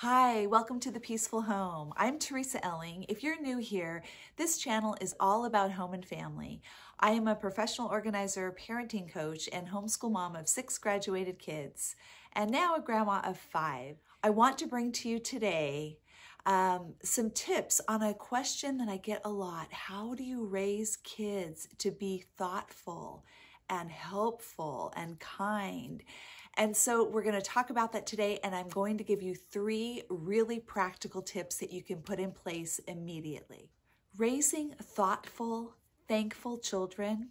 Hi, welcome to The Peaceful Home. I'm Teresa Elling. If you're new here, this channel is all about home and family. I am a professional organizer, parenting coach, and homeschool mom of 6 graduated kids, and now a grandma of 5. I want to bring to you today some tips on a question that I get a lot. How do you raise kids to be thoughtful and helpful and kind? And so we're going to talk about that today, and I'm going to give you 3 really practical tips that you can put in place immediately. Raising thoughtful, thankful children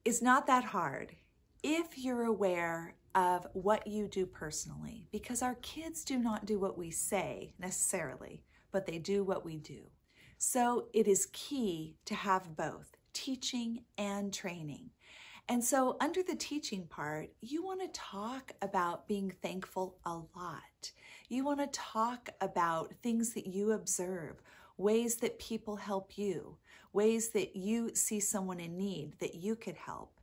is not that hard if you're aware of what you do personally, because our kids do not do what we say necessarily, but they do what we do. So it is key to have both teaching and training. And so under the teaching part, you want to talk about being thankful a lot. You want to talk about things that you observe, ways that people help you, ways that you see someone in need that you could help.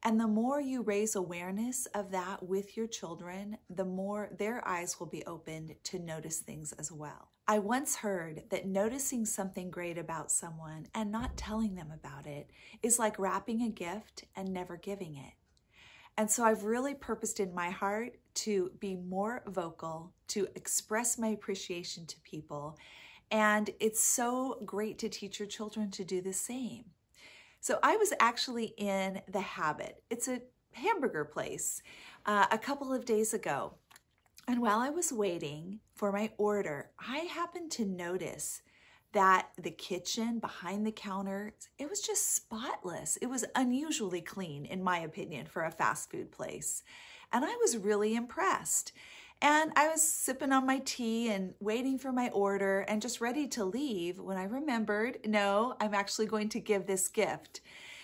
And the more you raise awareness of that with your children, the more their eyes will be opened to notice things as well. I once heard that noticing something great about someone and not telling them about it is like wrapping a gift and never giving it. And so I've really purposed in my heart to be more vocal, to express my appreciation to people. And it's so great to teach your children to do the same. So I was actually in The Habit. It's a hamburger place a couple of days ago. And while I was waiting for my order, I happened to notice that the kitchen behind the counter, it was just spotless. It was unusually clean, in my opinion, for a fast food place. And I was really impressed. And I was sipping on my tea and waiting for my order and just ready to leave when I remembered, no, I'm actually going to give this gift.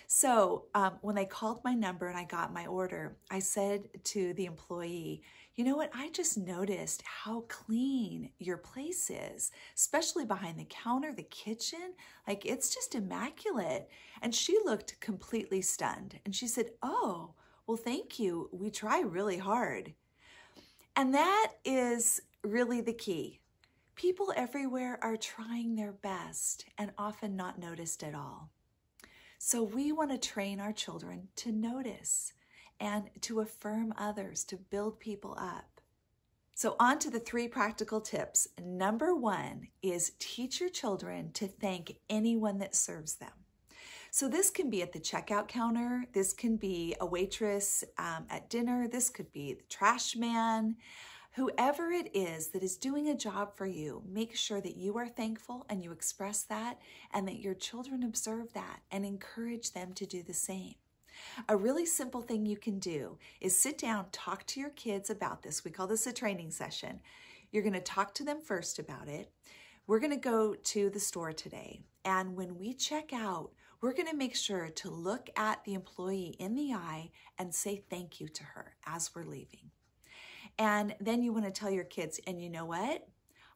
So when they called my number and I got my order, I said to the employee, you know what, I just noticed how clean your place is, especially behind the counter, the kitchen, like it's just immaculate. And she looked completely stunned. And she said, oh, well, thank you. We try really hard. And that is really the key. People everywhere are trying their best and often not noticed at all. So we want to train our children to notice and to affirm others, to build people up. So on to the 3 practical tips. Number 1 is teach your children to thank anyone that serves them. So this can be at the checkout counter, this can be a waitress at dinner, this could be the trash man, whoever it is that is doing a job for you, make sure that you are thankful and you express that and that your children observe that and encourage them to do the same. A really simple thing you can do is sit down, talk to your kids about this. We call this a training session. You're going to talk to them first about it. We're going to go to the store today, and when we check out, we're going to make sure to look at the employee in the eye and say thank you to her as we're leaving. And then you want to tell your kids, and you know what?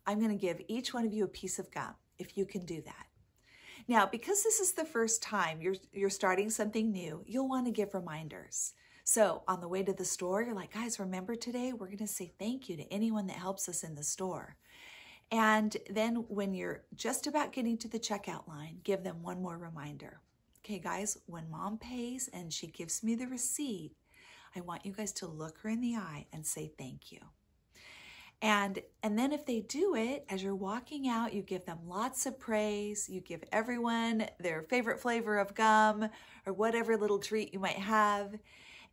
I'm going to give each one of you a piece of gum if you can do that. Now, because this is the first time you're starting something new, you'll want to give reminders. So on the way to the store, you're like, guys, remember today, we're going to say thank you to anyone that helps us in the store. And then when you're just about getting to the checkout line, give them one more reminder. Okay, guys, when mom pays and she gives me the receipt, I want you guys to look her in the eye and say thank you. And then if they do it, as you're walking out, you give them lots of praise. You give everyone their favorite flavor of gum or whatever little treat you might have.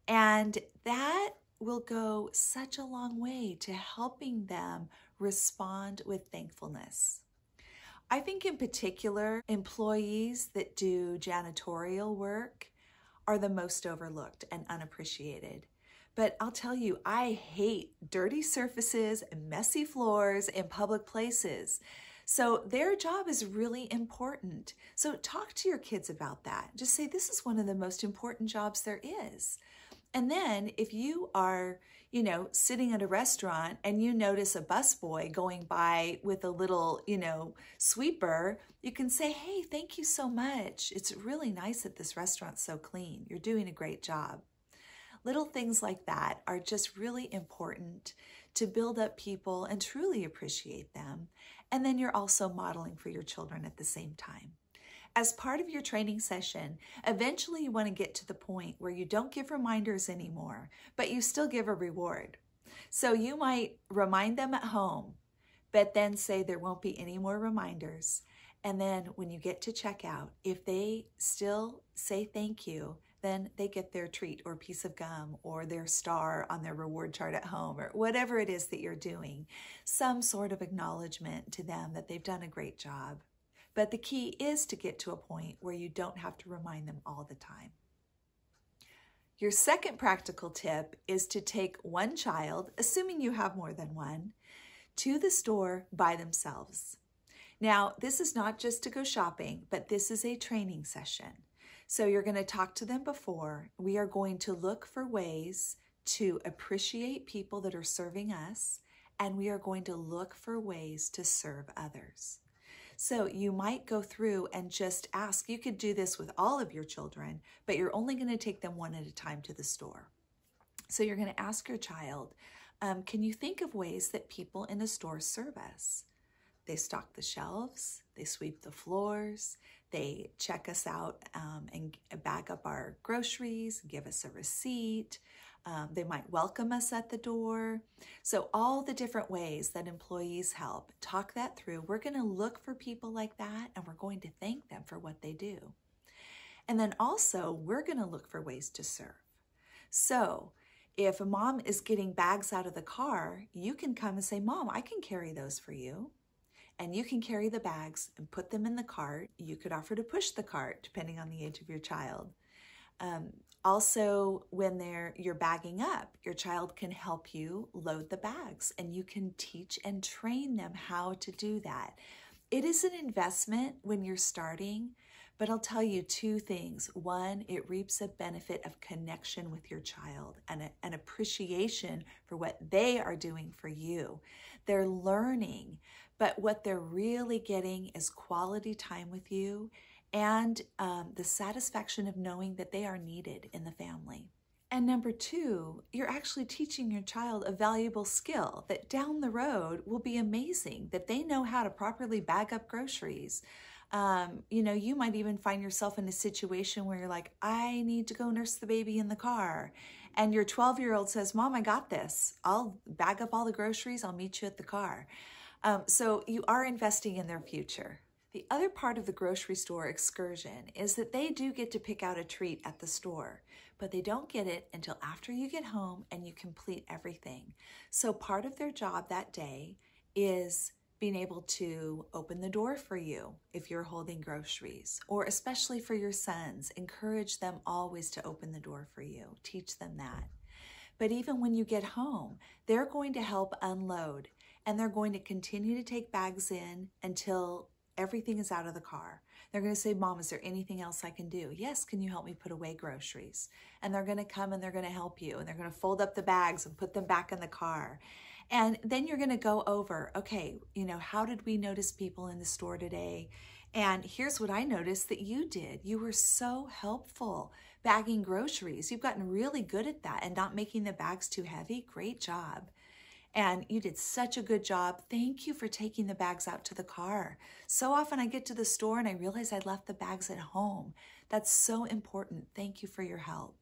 And that will go such a long way to helping them respond with thankfulness. I think in particular, employees that do janitorial work are the most overlooked and unappreciated. But I'll tell you, I hate dirty surfaces and messy floors in public places. So their job is really important. So talk to your kids about that. Just say, this is one of the most important jobs there is. And then if you are, sitting at a restaurant and you notice a busboy going by with a little, sweeper, you can say, hey, thank you so much. It's really nice that this restaurant's so clean. You're doing a great job. Little things like that are just really important to build up people and truly appreciate them. And then you're also modeling for your children at the same time. As part of your training session, eventually you want to get to the point where you don't give reminders anymore, but you still give a reward. So you might remind them at home, but then say there won't be any more reminders. And then when you get to checkout, if they still say thank you, then they get their treat or piece of gum or their star on their reward chart at home or whatever it is that you're doing, some sort of acknowledgement to them that they've done a great job. But the key is to get to a point where you don't have to remind them all the time. Your second practical tip is to take one child, assuming you have more than one, to the store by themselves. Now, this is not just to go shopping, but this is a training session. So you're going to talk to them before. We are going to look for ways to appreciate people that are serving us, and we are going to look for ways to serve others. So you might go through and just ask. You could do this with all of your children, but you're only going to take them one at a time to the store. So you're going to ask your child, can you think of ways that people in a store serve us? They stock the shelves, they sweep the floors, they check us out and bag up our groceries, give us a receipt. They might welcome us at the door. So all the different ways that employees help, talk that through. We're going to look for people like that, and we're going to thank them for what they do. And then also, we're going to look for ways to serve. So if a mom is getting bags out of the car, you can come and say, Mom, I can carry those for you. And you can carry the bags and put them in the cart. You could offer to push the cart, depending on the age of your child. Also, when you're bagging up, your child can help you load the bags, and you can teach and train them how to do that. It is an investment when you're starting, but I'll tell you two things. One, it reaps a benefit of connection with your child and an appreciation for what they are doing for you. They're learning, but what they're really getting is quality time with you and the satisfaction of knowing that they are needed in the family. And number two, you're actually teaching your child a valuable skill that down the road will be amazing, that they know how to properly bag up groceries. You might even find yourself in a situation where you're like, I need to go nurse the baby in the car. And your 12-year-old says, Mom, I got this. I'll bag up all the groceries. I'll meet you at the car. So you are investing in their future. The other part of the grocery store excursion is that they do get to pick out a treat at the store, but they don't get it until after you get home and you complete everything. So part of their job that day is being able to open the door for you if you're holding groceries, or especially for your sons, encourage them always to open the door for you. Teach them that. But even when you get home, they're going to help unload, and they're going to continue to take bags in until everything is out of the car. They're going to say, Mom, is there anything else I can do? Yes, can you help me put away groceries? And they're going to come and they're going to help you, and they're going to fold up the bags and put them back in the car. And then you're going to go over, okay, how did we notice people in the store today? And here's what I noticed that you did. You were so helpful bagging groceries. You've gotten really good at that and not making the bags too heavy. Great job. And you did such a good job. Thank you for taking the bags out to the car. So often I get to the store and I realize I left the bags at home. That's so important. Thank you for your help.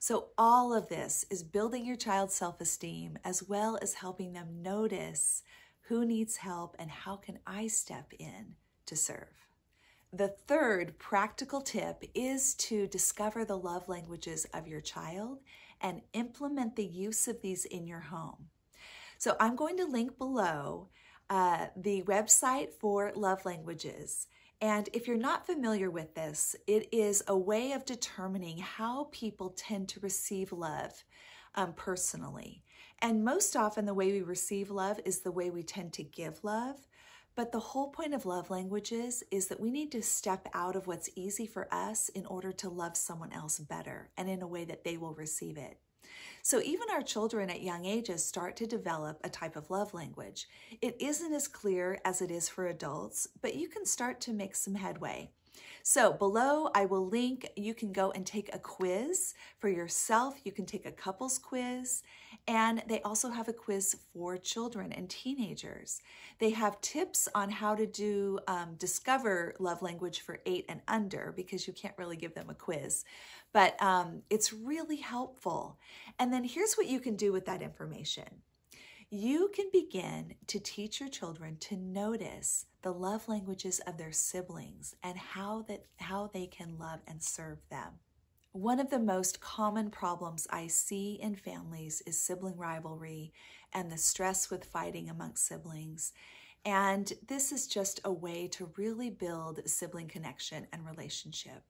So all of this is building your child's self-esteem as well as helping them notice who needs help and how can I step in to serve. The third practical tip is to discover the love languages of your child and implement the use of these in your home. So I'm going to link below the website for love languages. And if you're not familiar with this, it is a way of determining how people tend to receive love personally. And most often the way we receive love is the way we tend to give love. But the whole point of love languages is that we need to step out of what's easy for us in order to love someone else better and in a way that they will receive it. So even our children at young ages start to develop a type of love language. It isn't as clear as it is for adults, but you can start to make some headway. So below I will link, you can go and take a quiz for yourself. You can take a couples quiz, and they also have a quiz for children and teenagers. They have tips on how to do discover love language for 8 and under, because you can't really give them a quiz, but it's really helpful. And then here's what you can do with that information. You can begin to teach your children to notice the love languages of their siblings and how they can love and serve them. One of the most common problems I see in families is sibling rivalry and the stress with fighting amongst siblings. And this is just a way to really build sibling connection and relationship.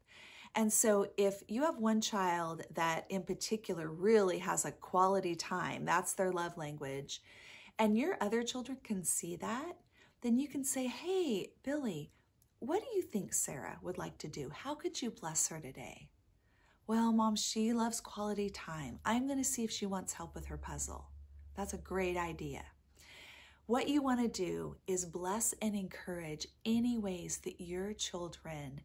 And so if you have one child that in particular really has a quality time, that's their love language, and your other children can see that, then you can say, hey, Billy, what do you think Sarah would like to do? How could you bless her today? Well, Mom, she loves quality time. I'm going to see if she wants help with her puzzle. That's a great idea. What you want to do is bless and encourage any ways that your children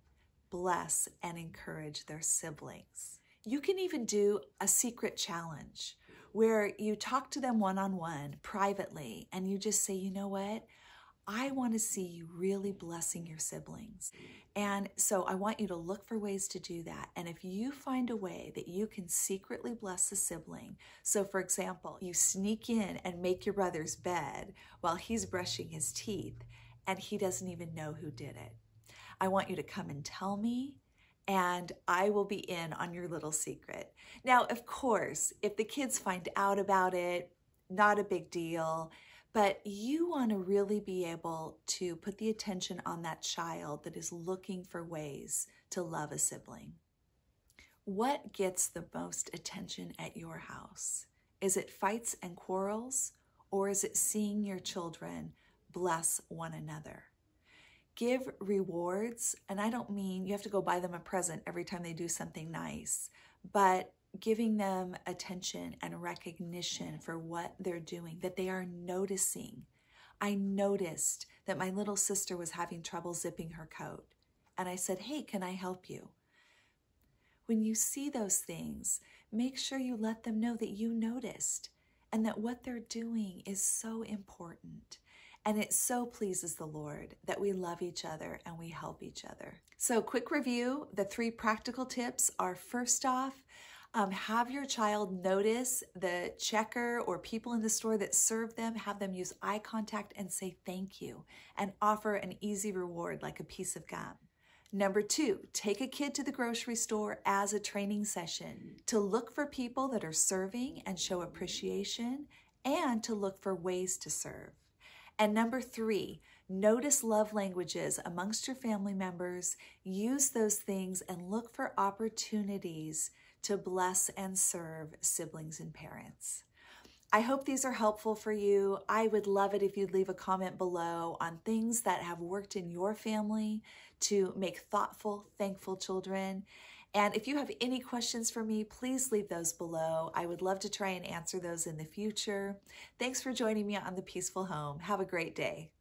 bless and encourage their siblings. You can even do a secret challenge where you talk to them one-on-one privately and you just say, you know what? I want to see you really blessing your siblings. And so I want you to look for ways to do that. And if you find a way that you can secretly bless a sibling, so for example, you sneak in and make your brother's bed while he's brushing his teeth and he doesn't even know who did it, I want you to come and tell me, and I will be in on your little secret. Now, of course, if the kids find out about it, not a big deal, but you want to really be able to put the attention on that child that is looking for ways to love a sibling. What gets the most attention at your house? Is it fights and quarrels, or is it seeing your children bless one another? Give rewards, and I don't mean you have to go buy them a present every time they do something nice, but giving them attention and recognition for what they're doing, that they are noticing. I noticed that my little sister was having trouble zipping her coat, and I said, hey, can I help you? When you see those things, make sure you let them know that you noticed and that what they're doing is so important. And it so pleases the Lord that we love each other and we help each other. So quick review, the 3 practical tips are, first off, have your child notice the checker or people in the store that serve them, have them use eye contact and say thank you and offer an easy reward like a piece of gum. Number 2, take a kid to the grocery store as a training session to look for people that are serving and show appreciation and to look for ways to serve. And number 3, notice love languages amongst your family members, use those things, and look for opportunities to bless and serve siblings and parents. I hope these are helpful for you. I would love it if you'd leave a comment below on things that have worked in your family to make thoughtful, thankful children. And if you have any questions for me, please leave those below. I would love to try and answer those in the future. Thanks for joining me on The Peaceful Home. Have a great day.